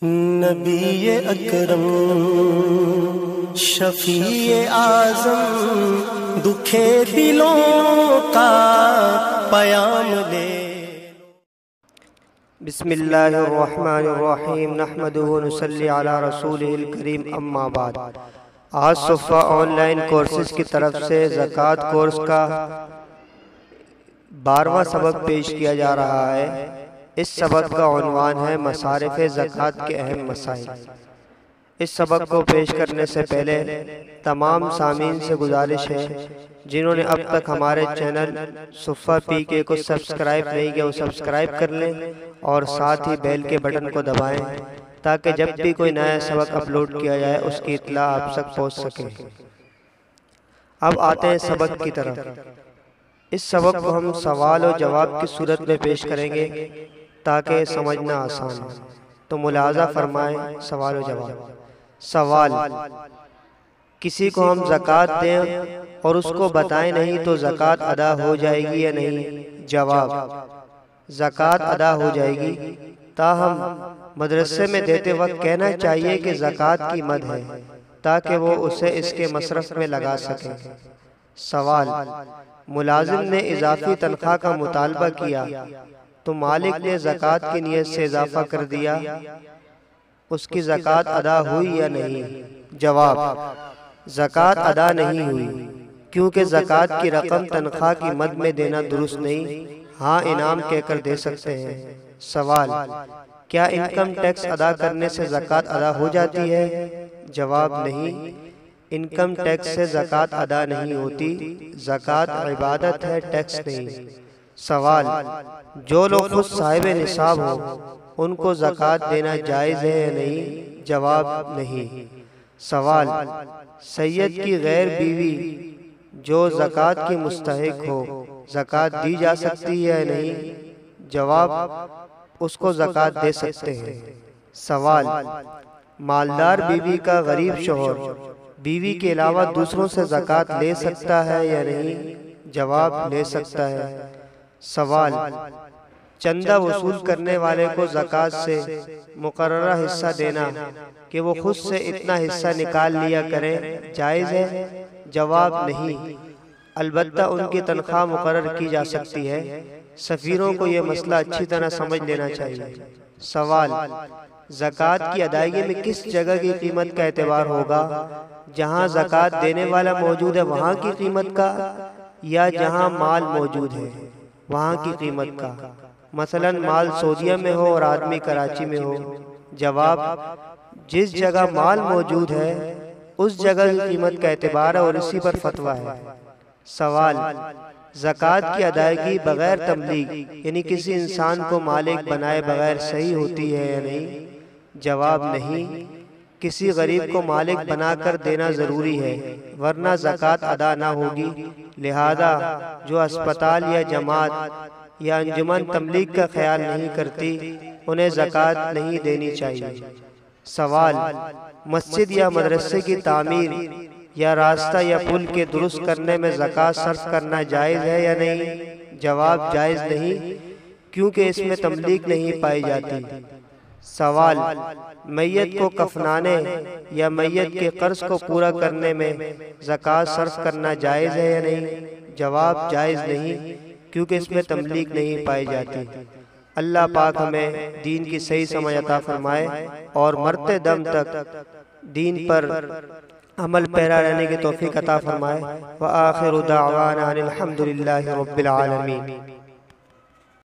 नबी अकरम शफीए आज़म दुखे दिलों का पयाम ले। बिस्मिल्लाहिर्रहमानिर्रहीम नहमदुहु व नुसल्ली अला रसूलिहिल करीम अम्मा बाद। आज सुफ़ा ऑनलाइन कोर्सेज की तरफ से ज़कात कोर्स का 12वां सबक पेश किया जा रहा है। इस सबक का उन्वान है मसारिफ़ ज़कात के अहम मसाइल। इस सबक को पेश करने से पहले तमाम सामीन से गुजारिश है जिन्होंने अब तक हमारे चैनल सुफ़ा पीके को सब्सक्राइब नहीं किया वो सब्सक्राइब कर लें और साथ ही बेल के बटन को दबाएं ताकि जब भी कोई नया सबक अपलोड किया जाए उसकी इत्तला आप तक पहुंच सके। अब आते हैं सबक की तरफ। इस सबक को हम सवाल और जवाब की सूरत में पेश करेंगे ताकि समझना आसान हो। तो मुलाज़ा फरमाएं सवाल और जवाब। सवाल, किसी को हम ज़कात दें और उसको बताएं नहीं तो ज़कात अदा हो जाएगी या नहीं? जवाब, ज़कात अदा हो जाएगी। ताहम मदरसे में देते वक्त कहना चाहिए कि ज़कात की मद है ताकि वो उसे इसके मसरफ में लगा सके। सवाल, मुलाजिम ने इजाफी तनख्वाह का मुतालबा किया तो मालिक ने ज़कात की नीयत से इजाफा कर दिया, उसकी ज़कात अदा हुई या नहीं? जवाब, ज़कात अदा नहीं हुई क्योंकि ज़कात की रकम तनख्वाह की मद में देना दुरुस्त नहीं। हाँ, इनाम कहकर दे सकते हैं। सवाल, क्या इनकम टैक्स अदा करने से ज़कात अदा हो जाती है? जवाब, नहीं, इनकम टैक्स से ज़कात अदा नहीं होती। ज़कात इबादत है, टैक्स नहीं। सवाल, जो लोग खुद साहिब निसाब हो उनको ज़कात देना जायज़ है या नहीं? जवाब, नहीं। सवाल, सैयद की गैर बीवी जो ज़कात की मुस्तहिक हो ज़कात दी जा सकती है या नहीं? जवाब, उसको ज़कात दे सकते हैं। सवाल, मालदार बीवी का गरीब शौहर बीवी के अलावा दूसरों से ज़कात ले सकता है या नहीं? जवाब, ले सकता है। सवाल, चंदा वसूल करने वाले को ज़कात से मुकर्ररा हिस्सा देना कि वो खुद से इतना हिस्सा निकाल लिया करें, जायज़ है? जवाब, नहीं, अलबत्ता उनकी तनख्वाह मुकर्रर की जा सकती है। सफ़ीरों को ये मसला अच्छी तरह समझ लेना चाहिए। सवाल, ज़कात की अदायगी में किस जगह की कीमत का एतबार होगा? जहाँ ज़कात देने वाला मौजूद है वहाँ की कीमत का या जहाँ माल मौजूद है वहाँ की कीमत का? मसलन माल सऊदीया में हो और आदमी कराची में हो। जवाब, जिस जगह माल मौजूद है उस जगह की कीमत का एतबार है और इसी पर फतवा है। सवाल, ज़कात की अदायगी बगैर तमलीग यानी किसी इंसान को मालिक बनाए बगैर सही होती है या नहीं? जवाब, नहीं, किसी गरीब को मालिक बनाकर देना ज़रूरी है वरना ज़कात अदा ना होगी। लिहाजा जो अस्पताल या जमात या अंजुमन तमलीग का ख्याल नहीं करती उन्हें ज़कात नहीं देनी चाहिए। सवाल, मस्जिद या मदरसे की तामीर या रास्ता या पुल के दुरुस्त करने में ज़कात सर्फ करना जायज़ है या नहीं? जवाब, जायज़ नहीं क्योंकि इसमें तमलीग नहीं पाई जाती। सवाल, मैयत को कफनाने या मैयत के कर्ज को पूरा करने में ज़कात सर्फ करना जायज़ है या नहीं? जवाब, जायज़ नहीं क्योंकि इसमें तमलीग नहीं पाई जाती। अल्लाह पाक हमें दीन की सही समझ अता फरमाए और मरते दम तक दीन पर अमल पैरा रहने की तौफीक अता फरमाए। व आखिरु दावाना अनिल हम्दुलिल्लाहि रब्बिल आलमीन।